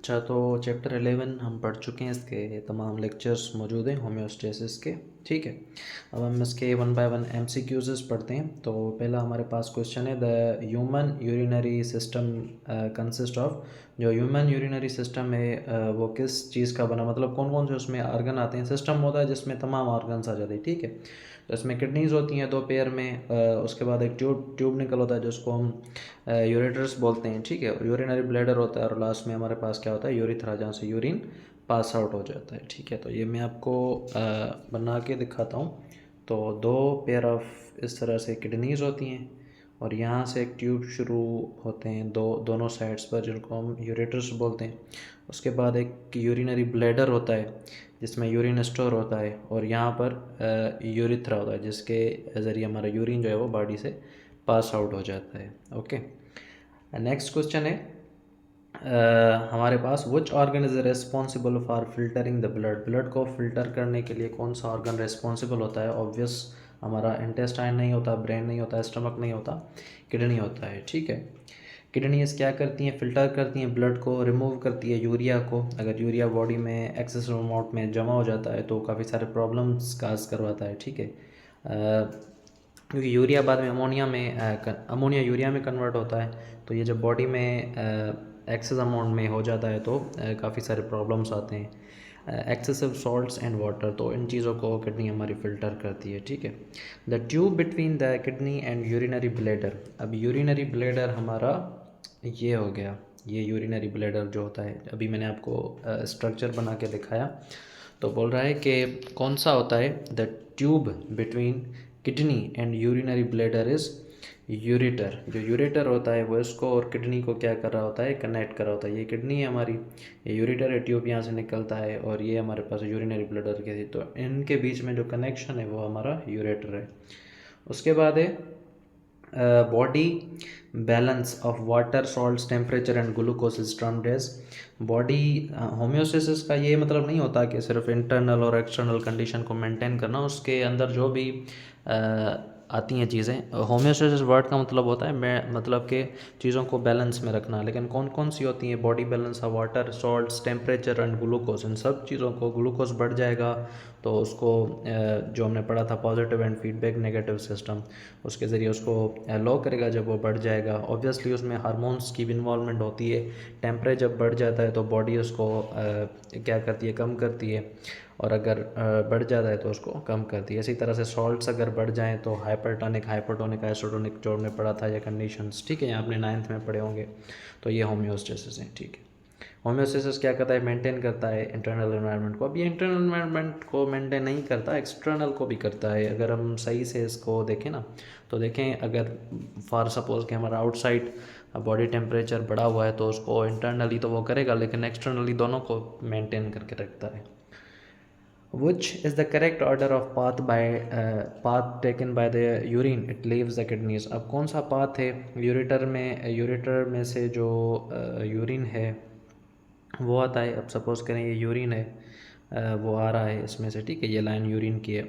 अच्छा, तो चैप्टर 11 हम पढ़ चुके हैं, इसके तमाम लेक्चर्स मौजूद हैं होम्योस्टेसिस के। ठीक है, अब हम इसके वन बाय वन MCQs पढ़ते हैं। तो पहला हमारे पास क्वेश्चन है, the human urinary system consist of. जो ह्यूमन यूरिनरी सिस्टम है वो किस चीज़ का बना, मतलब कौन कौन से उसमें आर्गन आते हैं। सिस्टम होता है जिसमें तमाम आर्गन्स आ जाते हैं। ठीक है, तो इसमें किडनीज होती हैं 2 पेयर में, उसके बाद एक ट्यूब निकल होता है जिसको हम यूरेटर्स बोलते हैं। ठीक है, और यूरिनरी ब्लैडर होता है, और लास्ट में हमारे पास क्या होता है, यूरिथ्रा, जहाँ से यूरिन पास आउट हो जाता है। ठीक है, तो ये मैं आपको बना के दिखाता हूँ। तो 2 पेयर ऑफ इस तरह से किडनीज होती हैं, और यहाँ से एक ट्यूब शुरू होते हैं दोनों साइड्स पर, जिनको हम यूरेटर्स बोलते हैं। उसके बाद एक यूरिनरी ब्लैडर होता है जिसमें यूरिन स्टोर होता है, और यहाँ पर यूरिथ्रा होता है जिसके ज़रिए हमारा यूरिन जो है वो बॉडी से पास आउट हो जाता है। ओके, नेक्स्ट क्वेश्चन है हमारे पास, which organ is responsible for filtering the blood को फिल्टर करने के लिए कौन सा ऑर्गन रेस्पॉन्सिबल होता है। ऑब्वियस हमारा इंटेस्टाइन नहीं होता, ब्रेन नहीं होता, स्टमक नहीं होता, किडनी होता है। ठीक है, किडनीज क्या करती हैं, फ़िल्टर करती हैं ब्लड को, रिमूव करती है यूरिया को। अगर यूरिया बॉडी में एक्सेसिव अमाउंट में जमा हो जाता है तो काफ़ी सारे प्रॉब्लम्स काज करवाता है। ठीक है, क्योंकि यूरिया बाद में अमोनिया यूरिया में कन्वर्ट होता है, तो ये जब बॉडी में एक्सेस अमाउंट में हो जाता है तो काफ़ी सारे प्रॉब्लम्स आते हैं। एक्सेसिव सॉल्ट्स एंड वाटर, तो इन चीज़ों को किडनी हमारी फ़िल्टर करती है। ठीक है, the tube between the kidney and urinary bladder. अब यूरिनरी ब्लैडर हमारा ये हो गया, ये यूरिनरी ब्लैडर जो होता है, अभी मैंने आपको स्ट्रक्चर बना के दिखाया। तो बोल रहा है कि कौन सा होता है, the tube between kidney and urinary bladder is ureter. जो यूरेटर होता है वो इसको और किडनी को क्या कर रहा होता है, कनेक्ट कर रहा होता है। ये किडनी है हमारी, ये यूरेटर है, ट्यूब यहाँ से निकलता है, और ये हमारे पास यूरिनरी ब्लैडर के थी, तो इनके बीच में जो कनेक्शन है वो हमारा यूरेटर है। उसके बाद है body balance of water, salts, temperature and glucose is termed as body homeostasis का ये मतलब नहीं होता कि सिर्फ इंटरनल और एक्सटर्नल कंडीशन को मेंटेन करना, उसके अंदर जो भी आती हैं चीज़ें। होम्योस्टेसिस वर्ड का मतलब होता है मतलब कि चीज़ों को बैलेंस में रखना। लेकिन कौन कौन सी होती हैं, body balance of water, salts, temperature and glucose. इन सब चीज़ों को, ग्लूकोज बढ़ जाएगा तो उसको जो हमने पढ़ा था positive and feedback negative system, उसके ज़रिए उसको लो करेगा जब वो बढ़ जाएगा। ऑब्वियसली उसमें हार्मोन्स की भी इन्वॉल्वमेंट होती है। टेम्परेचर जब बढ़ जाता है तो बॉडी उसको क्या करती है, कम करती है, और अगर बढ़ जाता है तो उसको कम करती है। इसी तरह से सॉल्ट्स अगर बढ़ जाएँ तो हाइपरटोनिक, आइसोटोनिक जो हमने पढ़ा था, या कंडीशंस। ठीक है, आपने 9th में पढ़े होंगे। तो ये होम्योस्टेसिस है। ठीक है, होम्योस्टेसिस क्या करता है, मेंटेन करता है इंटरनल एनवायरनमेंट को। अब ये इंटरनल एनवायरनमेंट को मेंटेन नहीं करता, एक्सटर्नल को भी करता है। अगर हम सही से इसको देखें ना, तो देखें, अगर फॉर सपोज कि हमारा आउटसाइड बॉडी टेम्परेचर बढ़ा हुआ है तो उसको इंटरनली तो वो करेगा, लेकिन एक्सटर्नली दोनों को मेंटेन करके रखता है। Which is the correct order of path taken by the urine it leaves the kidneys। अब कौन सा पाथ है यूरेटर में से जो यूरिन है वो आता है। अब सपोज़ करें ये यूरिन है, वो आ रहा है इसमें से। ठीक है, ये लाइन यूरिन की है,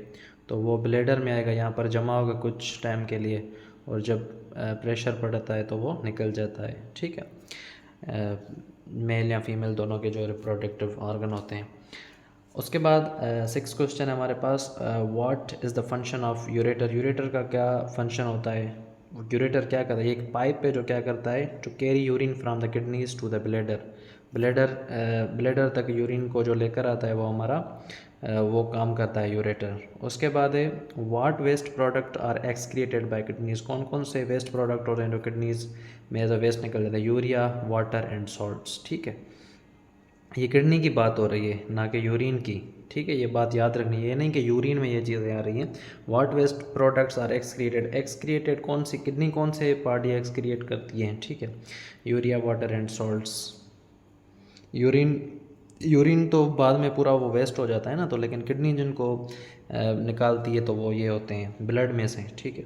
तो वो ब्लैडर में आएगा, यहाँ पर जमा होगा कुछ टाइम के लिए, और जब प्रेशर पड़ता है तो वो निकल जाता है। ठीक है, मेल या फीमेल दोनों के जो रिप्रोडक्टिव ऑर्गन होते हैं। उसके बाद 6 क्वेश्चन है हमारे पास, what is the function of ureter. Ureter का क्या फंक्शन होता है, यूरेटर क्या करता है, एक पाइप है जो क्या करता है, to carry urine from the kidneys to the bladder तक यूरिन को जो लेकर आता है वो हमारा वो काम करता है यूरेटर। उसके बाद है, what waste product are excreted by kidneys. कौन कौन से वेस्ट प्रोडक्ट होते हैं जो किडनीज में एज अ वेस्ट निकल जाता है, यूरिया, वाटर एंड सॉल्ट्स। ठीक है, ये किडनी की बात हो रही है, ना कि यूरिन की। ठीक है, ये बात याद रखनी है, ये नहीं कि यूरिन में ये चीज़ें आ रही हैं। व्हाट वेस्ट प्रोडक्ट्स आर एक्सक्रिएटेड कौन सी किडनी कौन से पार्ट एक्सक्रिएट करती हैं। ठीक है, urea, water and salts. Urine तो बाद में पूरा वो वेस्ट हो जाता है ना, तो लेकिन किडनी जिनको निकालती है तो वो ये होते हैं ब्लड में से। ठीक है,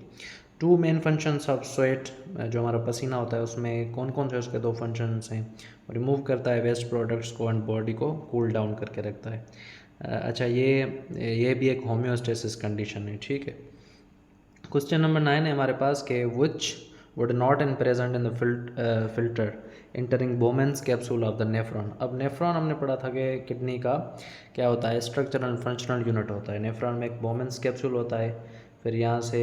2 मेन फंक्शंस ऑफ स्वेट, जो हमारा पसीना होता है उसमें कौन कौन से उसके 2 फंक्शंस हैं। रिमूव करता है वेस्ट प्रोडक्ट्स को एंड बॉडी को कूल डाउन करके रखता है। अच्छा, ये भी एक होम्योस्टेसिस कंडीशन है। ठीक है, क्वेश्चन नंबर 9 है हमारे पास कि which would not in present in the filter. Entering Bowman's capsule of the nephron. अब नेफ्रॉन हमने पढ़ा था कि किडनी का क्या होता है, स्ट्रक्चरल फंक्शनल यूनिट होता है। नेफ्रॉन में एक बोमेंस कैप्सूल होता है, फिर यहाँ से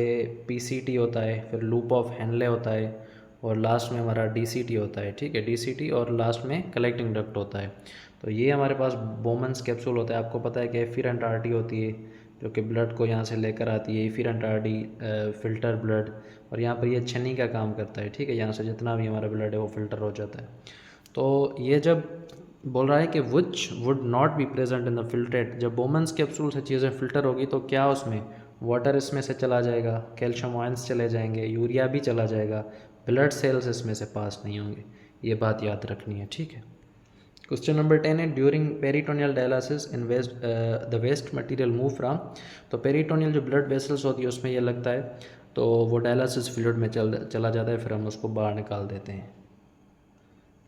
पीसीटी होता है, फिर लूप ऑफ हेनले होता है, और लास्ट में हमारा डीसीटी होता है। ठीक है, डीसीटी, और लास्ट में कलेक्टिंग डक्ट होता है। तो ये हमारे पास बोमेंस कैप्सूल होता है। आपको पता है कि एफिरेंट आर्टरी होती है जो कि ब्लड को यहाँ से लेकर आती है, एफिरेंट आर्टरी फ़िल्टर ब्लड, और यहाँ पर ये छन्नी का काम करता है। ठीक है, यहाँ से जितना भी हमारा ब्लड है वो फ़िल्टर हो जाता है। तो ये जब बोल रहा है कि which would not be present in the filtrate, जब बोमेंस कैप्सूल से चीज़ें फ़िल्टर होगी तो क्या उसमें वाटर इसमें से चला जाएगा, कैल्शियम आयंस चले जाएंगे, यूरिया भी चला जाएगा, ब्लड सेल्स इसमें से पास नहीं होंगे। ये बात याद रखनी है। ठीक है, क्वेश्चन नंबर 10 है during peritoneal dialysis in waste the waste material move from. तो पेरिटोनियल जो ब्लड वेसल्स होती है उसमें ये लगता है, तो वो डायलिसिस फ्लूइड में चला जाता है, फिर हम उसको बाहर निकाल देते हैं।